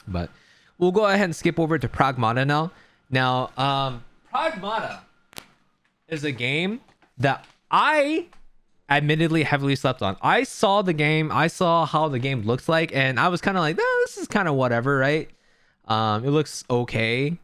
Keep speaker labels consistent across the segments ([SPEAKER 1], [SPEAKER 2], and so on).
[SPEAKER 1] But we'll go ahead and skip over to Pragmata now. Now, Pragmata is a game that I admittedly heavily slept on. I saw the game, I saw how the game looks like, and I was kind of like, this is kind of whatever, right? It looks okay.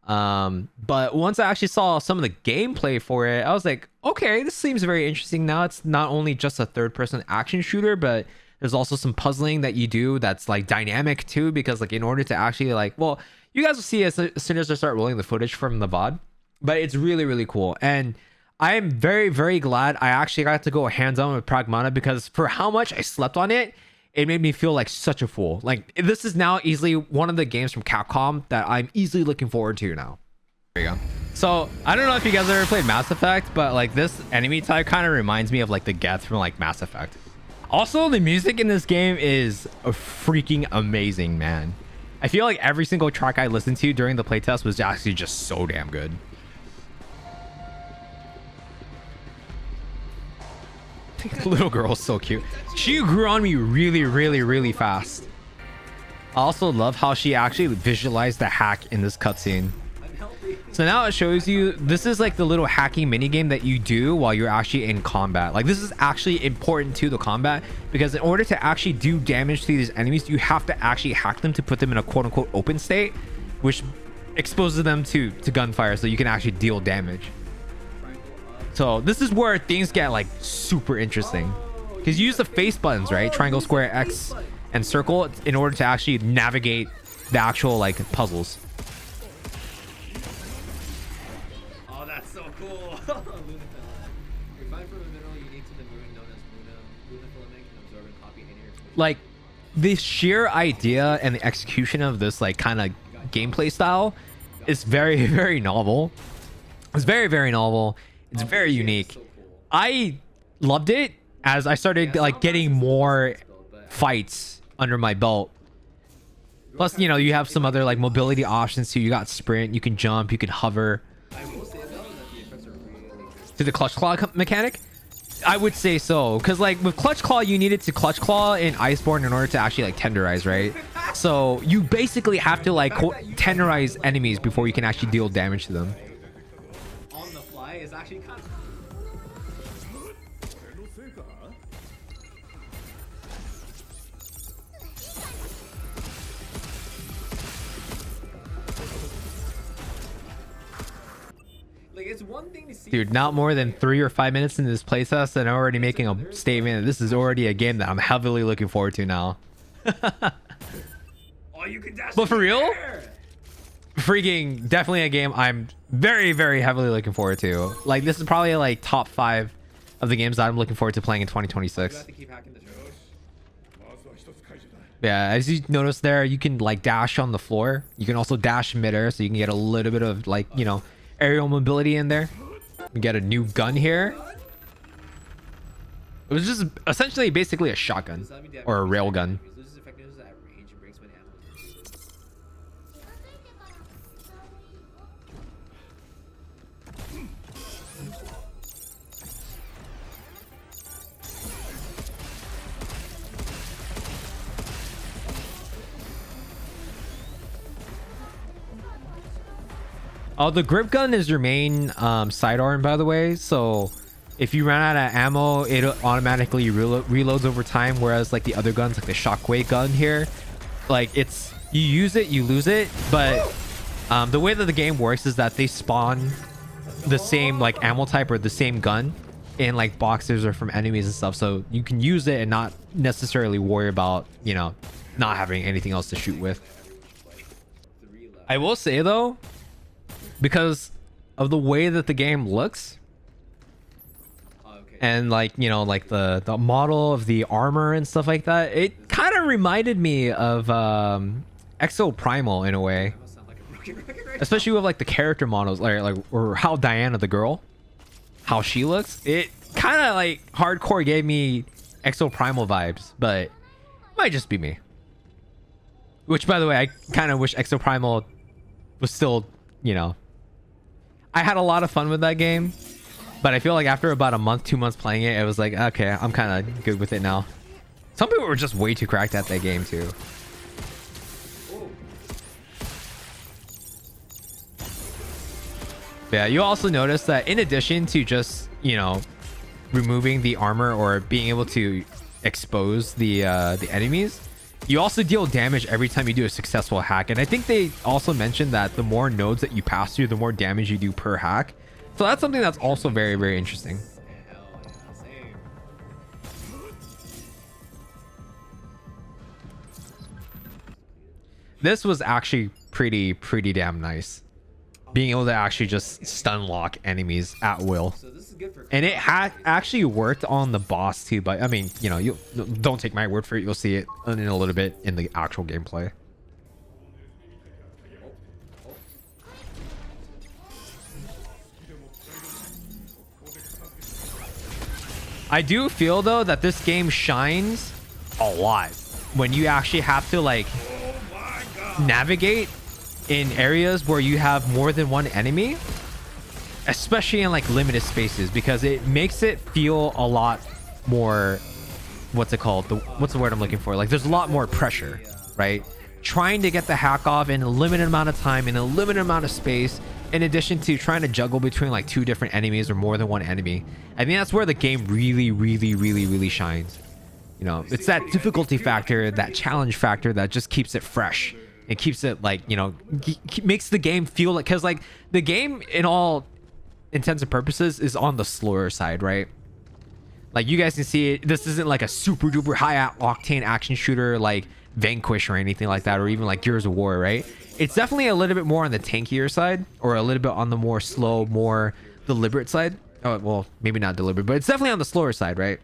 [SPEAKER 1] But once I actually saw some of the gameplay for it, I was like, okay, this seems very interesting. Now it's not only just a third-person action shooter, but there's also some puzzling that you do that's like dynamic too, because like in order to actually like, well, you guys will see as soon as I start rolling the footage from the VOD, but it's really, really cool. And I am very, very glad I actually got to go hands-on with Pragmata, because for how much I slept on it, it made me feel like such a fool. Like, this is now easily one of the games from Capcom that I'm easily looking forward to now. There you go. So, I don't know if you guys ever played Mass Effect, but like this enemy type kind of reminds me of like the Geth from like Mass Effect. Also, the music in this game is freaking amazing, man. I feel like every single track I listened to during the playtest was actually just so damn good. The little girl's so cute. She grew on me really, really, really fast. I also love how she actually visualized the hack in this cutscene. So now it shows you, this is like the little hacking mini game that you do while you're actually in combat. Like, this is actually important to the combat, because in order to actually do damage to these enemies, you have to actually hack them to put them in a quote-unquote open state, which exposes them to gunfire so you can actually deal damage. So this is where things get like super interesting, because you use the face buttons, right? Triangle, square, X, and circle in order to actually navigate the actual like puzzles.
[SPEAKER 2] Oh, that's so cool.
[SPEAKER 1] Like, the sheer idea and the execution of this like kind of gameplay style is very, very novel. It's very, very novel. It's very unique. I loved it as I started like getting more fights under my belt. Plus, you know, you have some other like mobility options too. You got sprint, you can jump, you can hover. To the clutch claw mechanic, I would say so, because like with clutch claw, you needed to clutch claw in Iceborne in order to actually like tenderize, right? So you basically have to like tenderize enemies before you can actually deal damage to them.
[SPEAKER 2] Is actually kind of... Like, it's one thing to see...
[SPEAKER 1] Dude, not more than 3 or 5 minutes into this playtest and I'm already making a statement that this is already a game that I'm heavily looking forward to now.
[SPEAKER 2] Oh, you can dash.
[SPEAKER 1] But for real? Freaking definitely a game I'm very, very heavily looking forward to. Like, this is probably like top 5 of the games that I'm looking forward to playing in 2026. Yeah, as you notice there, you can like dash on the floor. You can also dash midair, so you can get a little bit of like, you know, aerial mobility in there. You get a new gun here. It was just essentially basically a shotgun or a rail gun. Oh, the grip gun is your main sidearm, by the way. So if you run out of ammo, it automatically reloads over time. Whereas like the other guns, like the shockwave gun here, like it's you use it, you lose it. But the way that the game works is that they spawn the same like ammo type or the same gun in like boxes or from enemies and stuff. So you can use it and not necessarily worry about, you know, not having anything else to shoot with. I will say though, because of the way that the game looks and like, you know, like the model of the armor and stuff like that, it kind of reminded me of Exo Primal in a way, especially with like the character models, like or how Diana the girl, how she looks. It kind of like hardcore gave me Exo Primal vibes, but it might just be me. Which, by the way, I kind of wish Exo Primal was still, you know, I had a lot of fun with that game, but I feel like after about a month, 2 months playing it, it was like, okay, I'm kind of good with it now. Some people were just way too cracked at that game too. Yeah, you also notice that in addition to just, you know, removing the armor or being able to expose the enemies, you also deal damage every time you do a successful hack. And I think they also mentioned that the more nodes that you pass through, the more damage you do per hack. So that's something that's also very, very interesting.
[SPEAKER 2] Hell yeah, same.
[SPEAKER 1] This was actually pretty damn nice. Being able to actually just stun lock enemies at will.
[SPEAKER 2] So this is good for.
[SPEAKER 1] And it actually worked on the boss too, but I mean, you know, you don't take my word for it. You'll see it in a little bit in the actual gameplay. I do feel though that this game shines a lot when you actually have to like navigate in areas where you have more than one enemy, especially in like limited spaces, because it makes it feel a lot more, what's it called, what's the word I'm looking for, like there's a lot more pressure, right? Trying to get the hack off in a limited amount of time in a limited amount of space, in addition to trying to juggle between like two different enemies or more than one enemy. I think that's where the game really shines. You know, it's that difficulty factor, that challenge factor that just keeps it fresh. It keeps it like, you know, makes the game feel like, because like the game in all intents and purposes is on the slower side, right? Like you guys can see it, this isn't like a super duper high octane action shooter like Vanquish or anything like that, or even like Gears of War, right? It's definitely a little bit more on the tankier side, or a little bit on the more slow, more deliberate side. Oh, well, maybe not deliberate, but it's definitely on the slower side, right?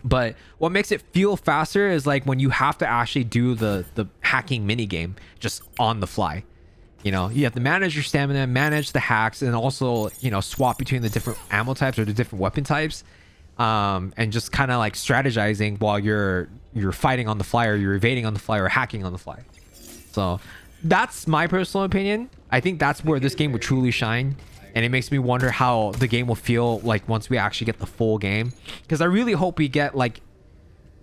[SPEAKER 1] But what makes it feel faster is like when you have to actually do the hacking mini game just on the fly. You know, you have to manage your stamina, manage the hacks, and also, you know, swap between the different ammo types or the different weapon types, and just kind of like strategizing while you're fighting on the fly, or you're evading on the fly, or hacking on the fly. So that's my personal opinion. I think that's where this game would truly shine. And it makes me wonder how the game will feel like once we actually get the full game. Because I really hope we get like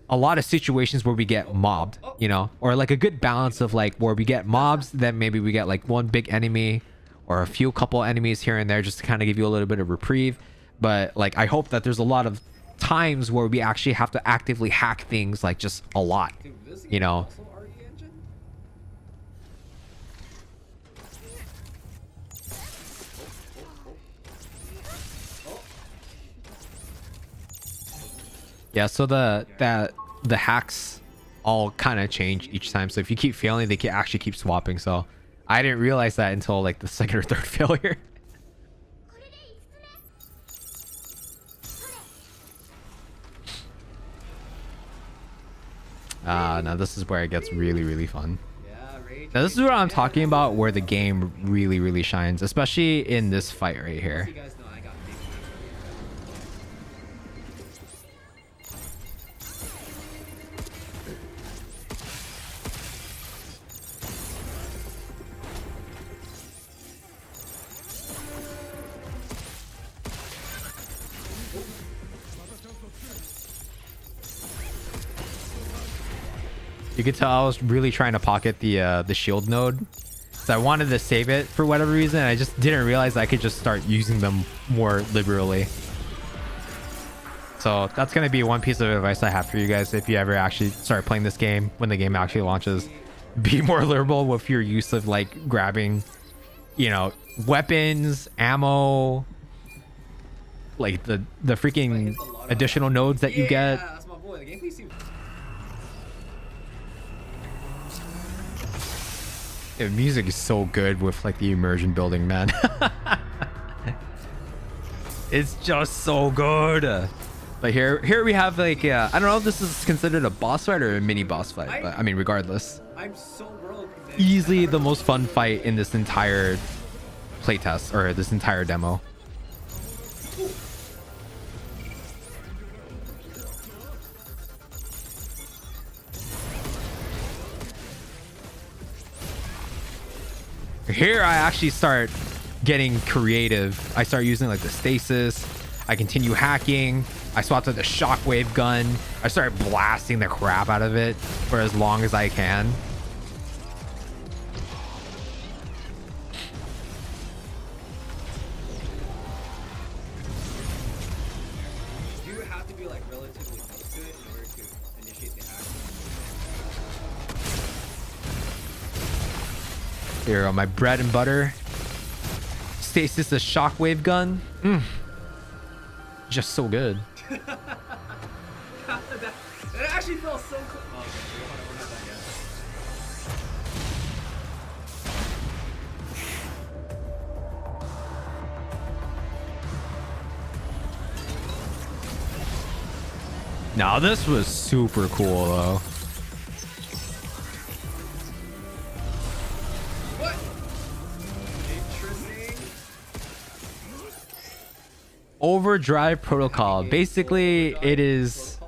[SPEAKER 1] a lot of situations where we get mobbed, you know, or like a good balance of like where we get mobs, then maybe we get like one big enemy or a few couple enemies here and there just to kind of give you a little bit of reprieve. But like, I hope that there's a lot of times where we actually have to actively hack things, like just a lot, you know. Yeah, so the hacks all kind of change each time. So if you keep failing, they can actually keep swapping. So I didn't realize that until like the second or third failure. Now this is where it gets really fun. Now this is what I'm talking about, where the game really shines, especially in this fight right here. You could tell I was really trying to pocket the shield node, so I wanted to save it for whatever reason. I just didn't realize I could just start using them more liberally. So that's going to be one piece of advice I have for you guys if you ever actually start playing this game when the game actually launches. Be more liberal with your use of like grabbing, you know, weapons, ammo, like the freaking additional nodes that you get.
[SPEAKER 2] That's my boy. The gameplay seems.
[SPEAKER 1] The music is so good with like the immersion building, man. It's just so good. But here we have like, I don't know if this is considered a boss fight or a mini boss fight, but I mean, regardless,
[SPEAKER 2] I'm so broke.
[SPEAKER 1] easily the most fun fight in this entire playtest, or this entire demo. Here I actually start getting creative. I start using like the stasis. I continue hacking. I swapped to the shockwave gun. I start blasting the crap out of it for as long as I can.
[SPEAKER 2] to be like relatively close to it in order to initiate the hack.
[SPEAKER 1] Here on my bread and butter. Stasis the shockwave gun. Just so good.
[SPEAKER 2] That actually felt so cool. Oh, okay, we're not done yet.
[SPEAKER 1] Now this was super cool though.
[SPEAKER 2] What? Interesting.
[SPEAKER 1] Overdrive protocol. Basically, it is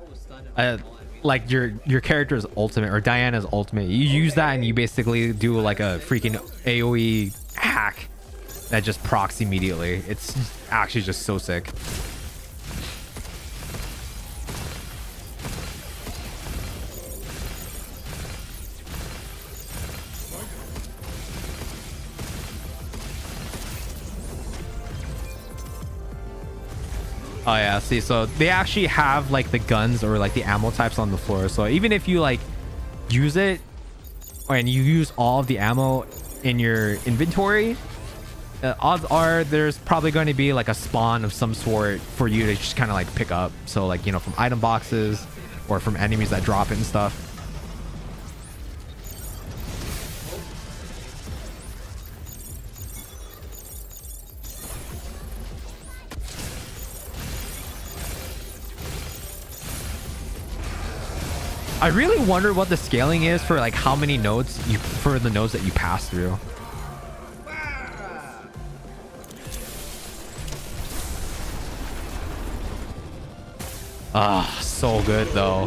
[SPEAKER 1] like your character's ultimate or Diana's ultimate. You use that and you basically do like a freaking AoE hack that just procs immediately. It's actually just so sick. Oh yeah, see, so they actually have like the guns or like the ammo types on the floor. So even if you like use it and you use all of the ammo in your inventory, odds are there's probably going to be like a spawn of some sort for you to just kind of like pick up. So like, you know, from item boxes or from enemies that drop it and stuff. I really wonder what the scaling is for like how many nodes for the nodes that you pass through. Ah, so good though.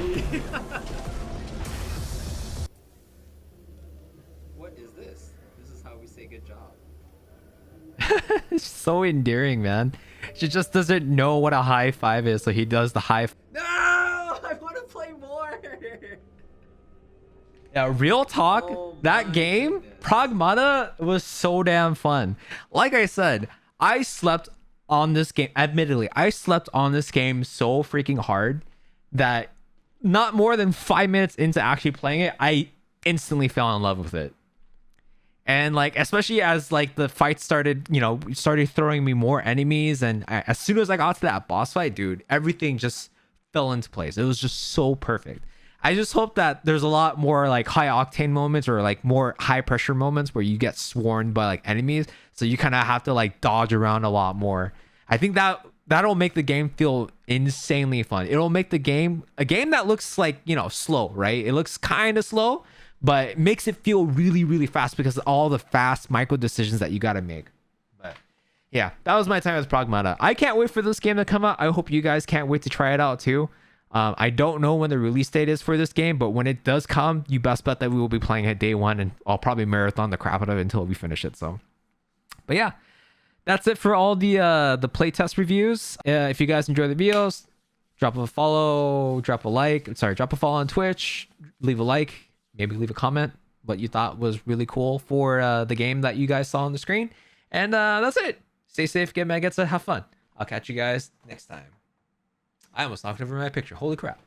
[SPEAKER 2] What is this? This is how we say good job.
[SPEAKER 1] It's so endearing, man. She just doesn't know what a high five is, so he does the high.
[SPEAKER 2] No, I want to play more.
[SPEAKER 1] Yeah, real talk,
[SPEAKER 2] Oh
[SPEAKER 1] that
[SPEAKER 2] my
[SPEAKER 1] game,
[SPEAKER 2] goodness.
[SPEAKER 1] Pragmata, was so damn fun. Like I said, I slept on this game. Admittedly, I slept on this game so freaking hard that not more than 5 minutes into actually playing it, I instantly fell in love with it. And like, especially as like the fight started, you know, started throwing me more enemies, and as soon as I got to that boss fight, dude, everything just fell into place. It was just so perfect. I just hope that there's a lot more like high octane moments or like more high pressure moments where you get swarmed by like enemies, so you kind of have to like dodge around a lot more. I think that'll make the game feel insanely fun. It'll make the game a game that looks like, you know, slow, right? It looks kind of slow, but it makes it feel really, really fast because of all the fast micro decisions that you got to make. But yeah, that was my time with Pragmata. I can't wait for this game to come out. I hope you guys can't wait to try it out too. I don't know when the release date is for this game, but when it does come, you best bet that we will be playing it day one, and I'll probably marathon the crap out of it until we finish it. So, but yeah, that's it for all the playtest reviews. If you guys enjoy the videos, drop a follow, drop a follow on Twitch, leave a like, maybe leave a comment what you thought was really cool for the game that you guys saw on the screen. And that's it. Stay safe, get maggots, and have fun. I'll catch you guys next time. I almost knocked over my picture. Holy crap.